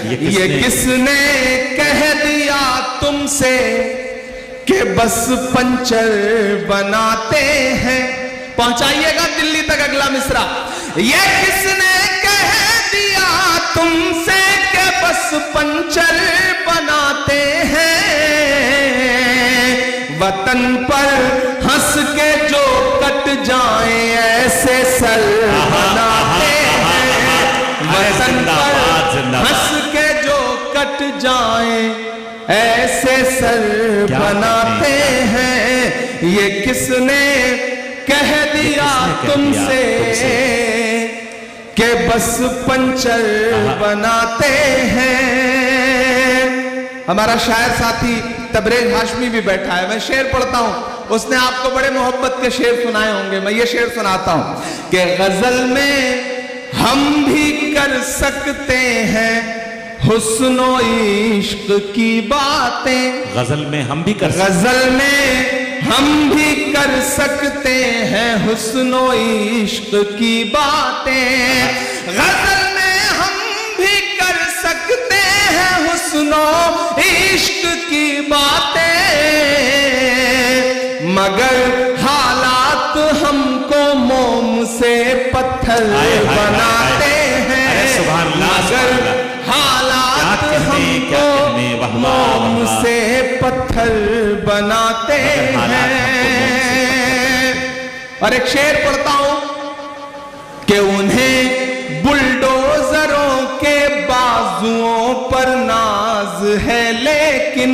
ये किसने कह दिया तुमसे कि बस पंचर बनाते हैं। पहुंचाइएगा दिल्ली तक अगला मिसरा। ये किसने कह दिया तुमसे कि बस पंचर बनाते हैं। वतन पर हंस के जो कट जाए ऐसे सर बनाते हैं। वतन पर हंस के जो कट जाए ऐसे सर बनाते हैं। ये किसने कह दिया तुमसे कि बस पंचर बनाते हैं। हमारा शायर साथी तबरेज हाशमी भी बैठा है, मैं शेर पढ़ता हूं, उसने आपको बड़े मोहब्बत के शेर सुनाए होंगे। मैं ये शेर सुनाता हूं कि गजल में हम भी कर सकते हैं हुस्नो इश्क की बातें। गजल में हम भी कर गजल में हम भी कर सकते हैं हुस्नो इश्क की बातें। गजल में हम भी कर सकते हैं हुस्नो इश्क की बातें। मगर हालात हमको मोम से पत्थर बनाते हैं। मगर हालात हमको मोम से पत्थर बनाते हैं। और एक शेर पढ़ता हूं कि उन्हें बुलडोजरों के बाजुओं पर नाज है लेकिन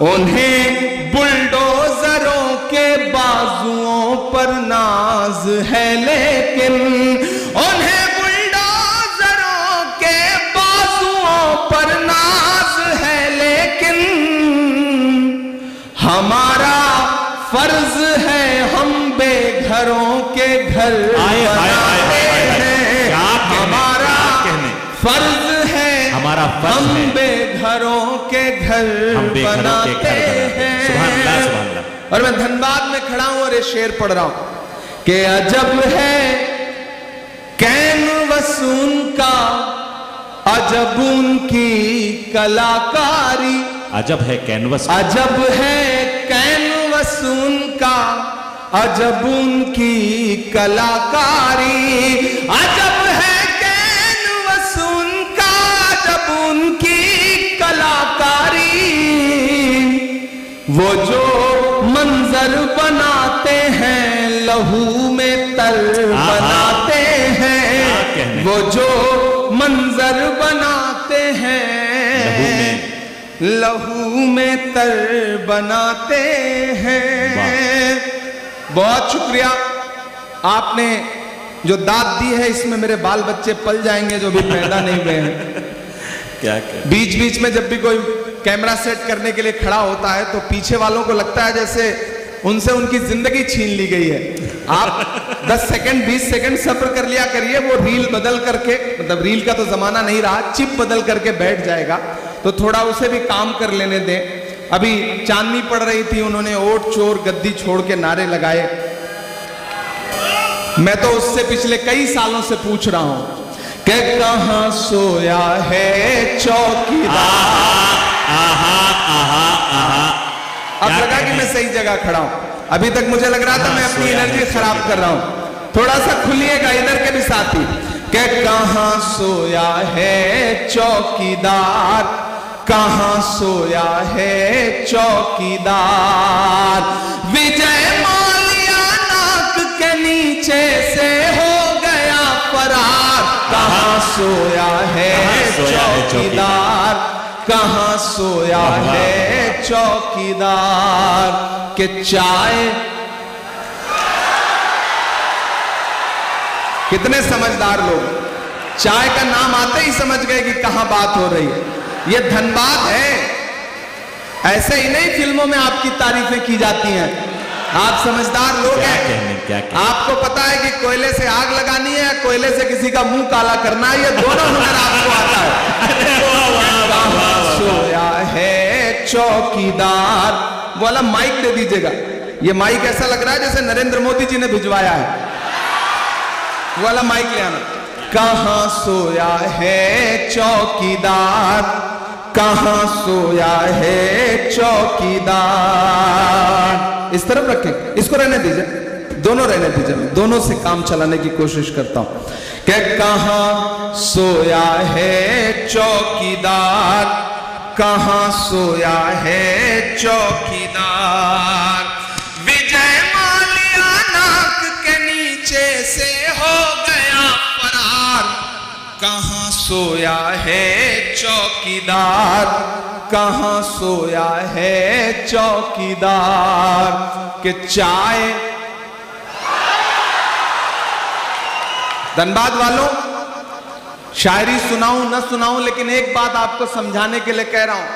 उन्हें बुलडोजरों के बाजुओं पर नाज है लेकिन उन्हें बुलडोजरों के बाजुओं पर नाज है लेकिन हमारा फर्ज है हम बेघरों के घर बनाते हैं। हमारा फर्ज है हम बेघरों के घर बनाते हैं। और मैं धनबाद में खड़ा हूं और ये शेर पढ़ रहा हूं कि अजब है कैनवस उनका अजब उनकी कलाकारी। अजब है कैनवस, अजब है कैनवस उनका अजब उनकी कलाकारी। अजब है कैनवस उनका अजब उनकी कलाकारी। वो जो मंजर बनाते हैं लहू में तर बनाते हैं। वो जो मंजर बनाते हैं लहू में तर बनाते हैं। बहुत शुक्रिया, आपने जो दाद दी है इसमें मेरे बाल बच्चे पल जाएंगे जो भी पैदा नहीं हुए हैं। क्या बीच बीच में जब भी कोई कैमरा सेट करने के लिए खड़ा होता है तो पीछे वालों को लगता है जैसे उनसे उनकी जिंदगी छीन ली गई है। आप 10 सेकंड 20 सेकंड सब्र कर लिया करिए, वो रील बदल करके, मतलब रील का तो जमाना नहीं रहा, चिप बदल करके बैठ जाएगा, तो थोड़ा उसे भी काम कर लेने दें। अभी चांदनी पड़ रही थी, उन्होंने ओट चोर गद्दी छोड़ के नारे लगाए। मैं तो उससे पिछले कई सालों से पूछ रहा हूं कि कहां सोया है चौकीदार। अब लगा कि मैं सही जगह खड़ा हूं, अभी तक मुझे लग रहा था मैं अपनी एनर्जी खराब कर रहा हूं। थोड़ा सा खुलिएगा इधर के भी साथी कि कहां सोया है चौकीदार, कहां सोया है चौकीदार। विजय माल्या नाक के नीचे से हो गया फरार। कहां सोया है चौकीदार, कहां सोया है चौकीदार। के चाय, कितने समझदार लोग, चाय का नाम आते ही समझ गए कि कहां बात हो रही है। ये धनबाद है, ऐसे ही नहीं फिल्मों में आपकी तारीफें की जाती हैं। आप समझदार लोग हैं, आपको पता है कि कोयले से आग लगानी है, कोयले से किसी का मुंह काला करना है, ये दोनों हुनर आपको आता है। सोया है चौकीदार वाला माइक दे दीजिएगा। ये माइक ऐसा लग रहा है जैसे नरेंद्र मोदी जी ने भिजवाया है, वाला माइक ले आना। कहां सोया है चौकीदार, कहां सोया है चौकीदार। इस तरफ रखें, इसको रहने दीजिए, दोनों रहने दीजिए, दोनों से काम चलाने की कोशिश करता हूं। कि कहां सोया है चौकीदार, कहां सोया है चौकीदार। विजय माल्या नाक के नीचे से हो गया फरार, कहां सोया है चौकीदार, कहां सोया है चौकीदार। कि चाय, धनबाद वालों, शायरी सुनाऊं न सुनाऊं, लेकिन एक बात आपको समझाने के लिए कह रहा हूं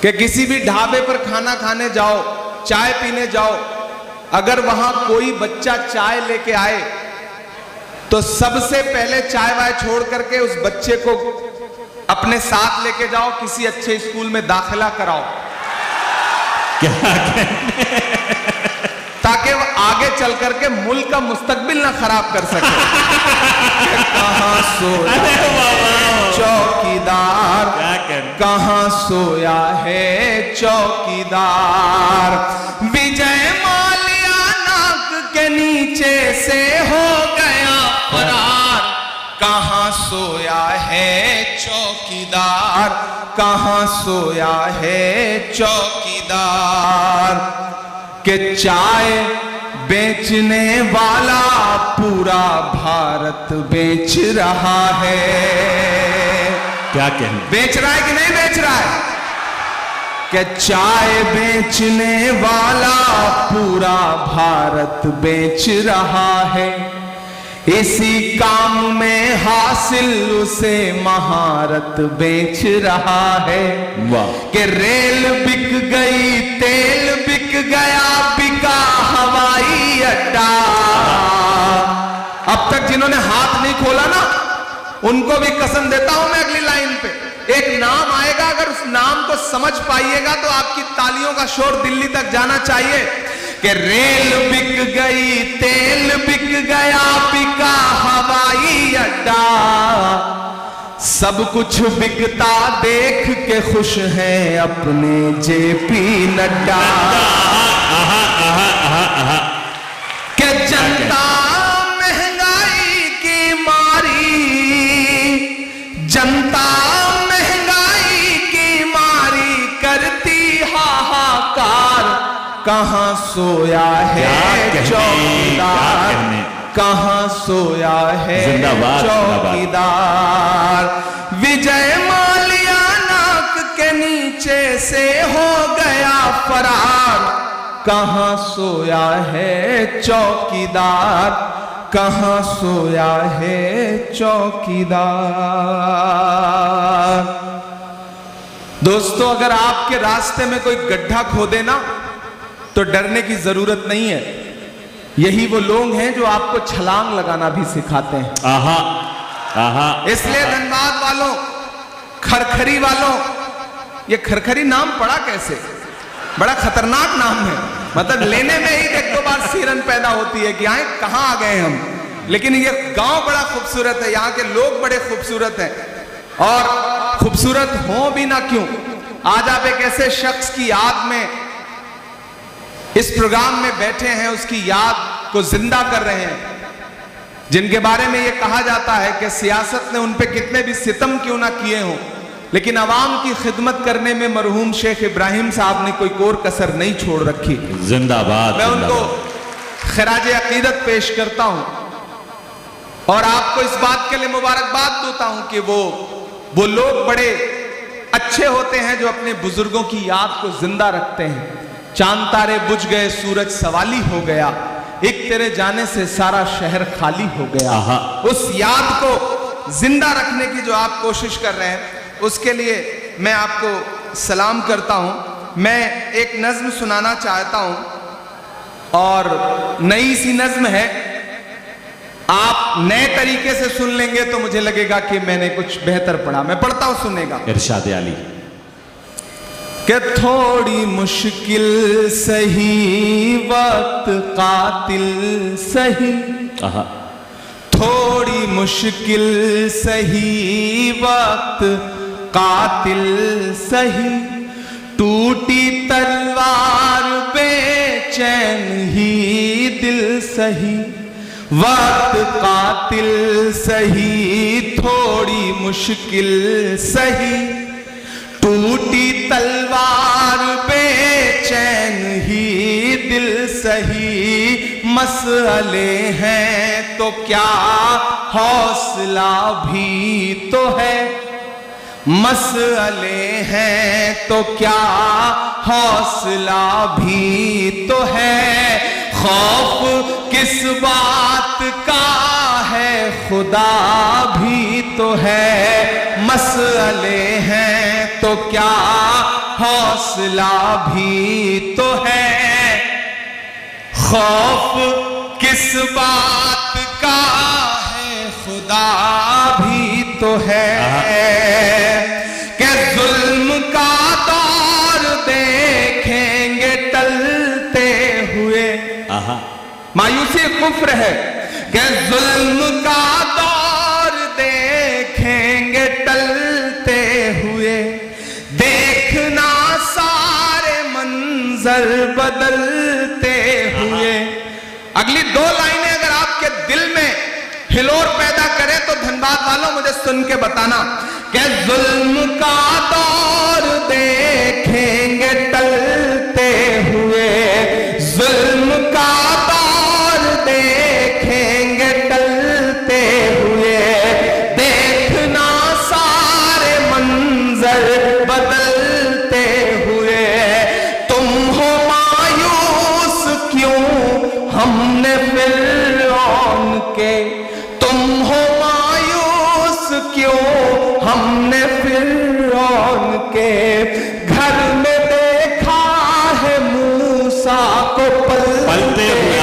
कि किसी भी ढाबे पर खाना खाने जाओ, चाय पीने जाओ, अगर वहां कोई बच्चा चाय लेके आए तो सबसे पहले चाय वाय छोड़ करके उस बच्चे को अपने साथ लेके जाओ, किसी अच्छे स्कूल में दाखिला कराओ, ताकि वो आगे चल करके मुल्क का मुस्तकबिल ना खराब कर सके। कहां सोया चौकीदार, कहां सोया है चौकीदार। विजय माल्या नाक के नीचे से हो गया फरार, कहां सोया है चौकीदार, कहां सोया है चौकीदार। कि चाय बेचने वाला पूरा भारत बेच रहा है। क्या कहना, बेच रहा है कि नहीं बेच रहा है? कि चाय बेचने वाला पूरा भारत बेच रहा है, इसी काम में हासिल उसे महारत बेच रहा है। वाह। कि रेल बिक गई, तेल बिक गया, बिका हवाई अड्डा। अब तक जिन्होंने हाथ नहीं खोला ना, उनको भी कसम देता हूं मैं, अगली लाइन पे एक नाम आएगा, अगर उस नाम को समझ पाइएगा तो आपकी तालियों का शोर दिल्ली तक जाना चाहिए। कि रेल बिक गई, तेल बिक गया, बिका हवाई अड्डा, सब कुछ बिकता देख के खुश हैं अपने जेपी नड्डा। कि जनता महंगाई की मारी, जनता महंगाई की मारी करती हाहाकार, कहां सोया है चौकीदार, कहां सोया है चौकीदार। विजय माल्या नाक के नीचे से हो गया फरार, कहां सोया है चौकीदार, कहां सोया है चौकीदार। दोस्तों, अगर आपके रास्ते में कोई गड्ढा खोदे ना तो डरने की जरूरत नहीं है। यही वो लोग हैं जो आपको छलांग लगाना भी सिखाते हैं। आहा, आहा। इसलिए धनबाद वालों, खरखरी वालों, ये खरखरी नाम पड़ा कैसे? बड़ा खतरनाक नाम है, मतलब लेने में ही एक दो बार सिरन पैदा होती है कि आए कहां आ गए हम। लेकिन ये गांव बड़ा खूबसूरत है, यहाँ के लोग बड़े खूबसूरत हैं, और खूबसूरत हो भी ना क्यों, आज आप एक ऐसे शख्स की याद में इस प्रोग्राम में बैठे हैं, उसकी याद को जिंदा कर रहे हैं, जिनके बारे में यह कहा जाता है कि सियासत ने उन पे कितने भी सितम क्यों ना किए हों, लेकिन अवाम की खिदमत करने में मरहूम शेख इब्राहिम साहब ने कोई कोर कसर नहीं छोड़ रखी। जिंदाबाद। मैं उनको खराजे अकीदत पेश करता हूं और आपको इस बात के लिए मुबारकबाद देता हूं कि वो लोग बड़े अच्छे होते हैं जो अपने बुजुर्गों की याद को जिंदा रखते हैं। चांद तारे बुझ गए, सूरज सवाली हो गया, एक तेरे जाने से सारा शहर खाली हो गया। उस याद को जिंदा रखने की जो आप कोशिश कर रहे हैं, उसके लिए मैं आपको सलाम करता हूं। मैं एक नज्म सुनाना चाहता हूं और नई सी नज्म है, आप नए तरीके से सुन लेंगे तो मुझे लगेगा कि मैंने कुछ बेहतर पढ़ा। मैं पढ़ता हूं, सुनेगा। इरशाद आली। कि थोड़ी मुश्किल सही, वक्त कातिल सही, थोड़ी मुश्किल सही वक्त कातिल सही, टूटी तलवार बेचैन ही दिल सही, वक्त कातिल सही थोड़ी मुश्किल सही, टूटी तलवार बेचैन ही दिल सही, मसले हैं तो क्या हौसला भी तो है, मसले हैं तो क्या हौसला भी तो है, खौफ किस बात का है खुदा भी तो है, मसले हैं तो क्या हौसला भी तो है, खौफ किस बात का है खुदा भी तो है, कि जुल्म का दौर देखेंगे टलते हुए, मायूसी कुफ्र है, कि जुल्म का दौर देखेंगे टलते हुए, देखना सारे मंजर बदलते हुए। अगली दो लाइनें अगर आपके दिल में हिलोर पैदा करे तो धनबाद वालों मुझे सुन के बताना, कि जुल्म का दौर देखेंगे टलते हुए, जुल्म का दौर देखेंगे टलते हुए, देखना सारे मंजर बदलते हुए, तुम हो मायूस क्यों हमने फिरौन के, तुम हो मायूस क्यों हमने फिरौन के, घर में देखा है मूसा को पलते हुए।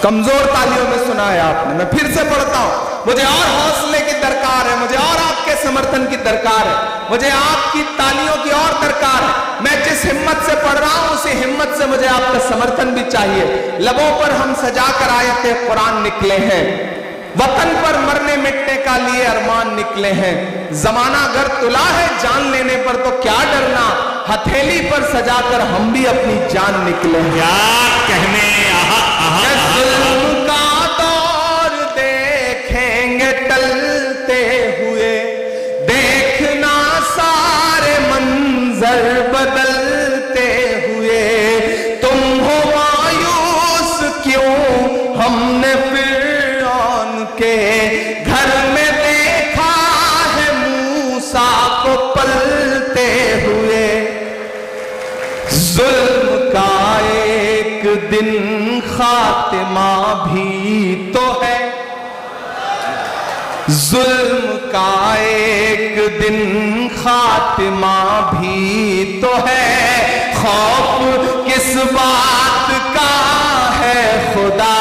कमजोर तालियों में सुना है आपने, मैं फिर से पढ़ता हूं, मुझे और हौसले की दरकार है, मुझे और आपके समर्थन की दरकार है, मुझे आपकी तालियों की और दरकार है। मैं जिस हिम्मत से पढ़ रहा हूं उसी हिम्मत से मुझे आपका समर्थन भी चाहिए। लबों पर हम सजा कर आयते कुरान निकले हैं, वतन पर मरने मिटने का लिए अरमान निकले हैं, जमाना अगर तुला है जान लेने पर तो क्या डरना, हथेली पर सजाकर हम भी अपनी जान निकले हैं। क्या कहने, जुल्म का दौर देखेंगे टलते हुए, देखना सारे मंजर बदलते हुए, तुम हो मायूस क्यों हमने फिरौन के, घर में देखा है मूसा को पलते हुए, जुल्म का एक दिन खातिमा भी तो है, जुल्म का एक दिन खातिमा भी तो है, खौफ किस बात का है खुदा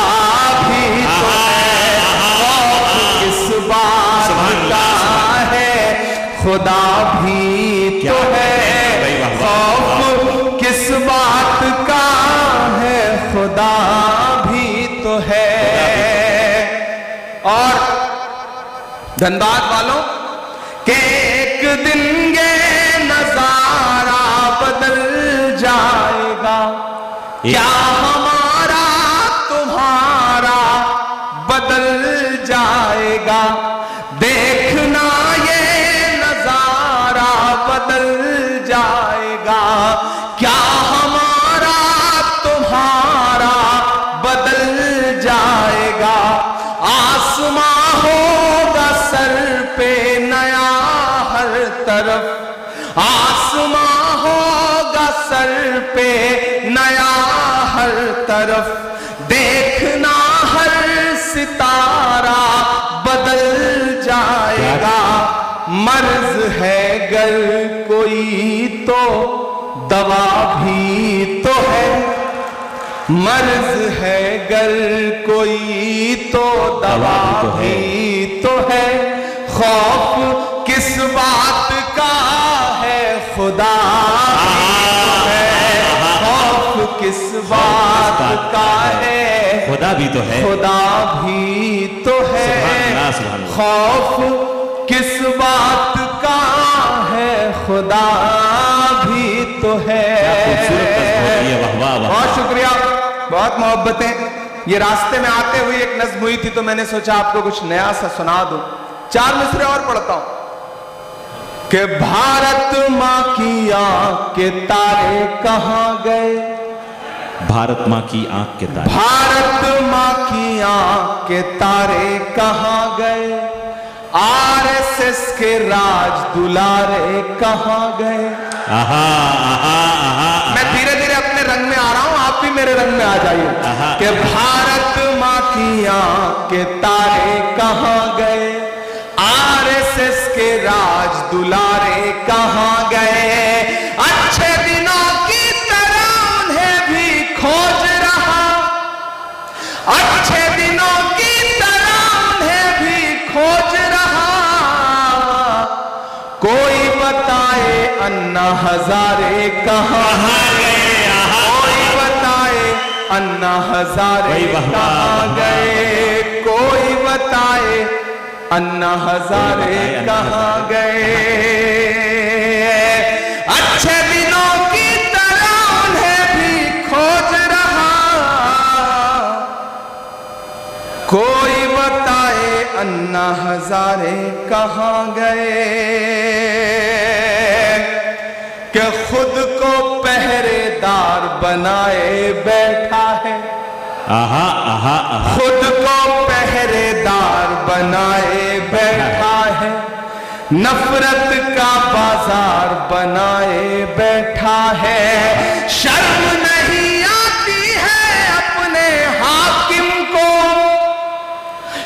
भी तो है, खौफ किस बात का है खुदा भी तो है, खौफ किस बात का है खुदा भी तो है। और धनबाद वालों के एक दिन ये नजारा बदल जाएगा, क्या हमारा तुम्हारा बदल जाएगा, देखना ये नजारा बदल जाएगा, क्या हमारा तुम्हारा बदल जाएगा, आसमां होगा सर पे नया हर तरफ, आसमां होगा सर पे नया हर तरफ, देखना हर सितारा बदल जाएगा, मर्ज है गर कोई तो दवा भी तो है, मर्ज है गर कोई तो दवा भी तो है, खौफ किस बात का है खुदा भी तो है, खौफ किस बात का है खुदा भी तो है, खुदा भी तो है, सुभान अल्लाह, सुभान अल्लाह। खौफ किस बात का है, खुदा भी तो है। क्या खूबसूरत नज़्म होती है, वाह वाह वाह। बहुत शुक्रिया, बहुत मोहब्बतें। ये रास्ते में आते हुए एक नज़्म हुई थी तो मैंने सोचा आपको कुछ नया सा सुना दूं। 4 मिसरे और पढ़ता हूं कि भारत माँ की आंख के तारे कहां गए, भारत माँ की आंख के तारे, भारत माँ की आंख के तारे कहां गए, आरएसएस के राज दुलारे कहां गए। आहा आहा आहा। मैं धीरे धीरे अपने रंग में आ रहा हूं, आप भी मेरे रंग में आ जाइए। कि भारत माँ की आंख के तारे कहां गए, आरएसएस के राज दुलारे कहां गए, अच्छे दिनों की तरह उन्हें भी खोज रहा, अच्छे दिनों की तरह उन्हें भी खोज रहा, कोई बताए अन्ना हजारे कहां गए, कोई बताए अन्ना हजारे कहां गए, कोई बताए अन्ना हजारे कहां गए, अच्छे दिनों की तरह उन्हें भी खोज रहा, कोई बताए अन्ना हजारे कहां गए, कि खुद को पहरेदार बनाए बैठा है, आहा आहा आहा। खुद को पहरेदार बनाए बैठा है, नफरत का बाजार बनाए बैठा है, शर्म नहीं आती है अपने हाकिम को,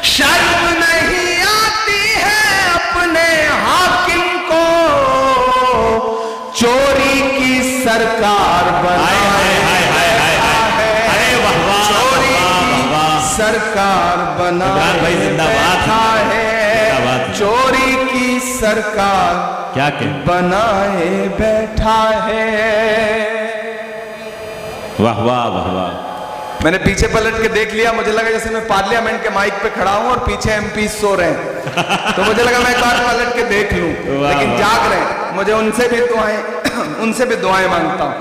शर्म नहीं आती है अपने हाकिम को, चोरी की सरकार बनाए सरकार बनाए बैठा है, चोरी की सरकार क्या बनाए बैठा है। वाह वाह वाह वाह। मैंने पीछे पलट के देख लिया, मुझे लगा जैसे मैं पार्लियामेंट के माइक पे खड़ा हूं और पीछे एमपी सो रहे हैं, तो मुझे लगा मैं एक बार पलट के देख लूं, लेकिन जाग रहे हैं। मुझे उनसे भी दुआएं मांगता हूं।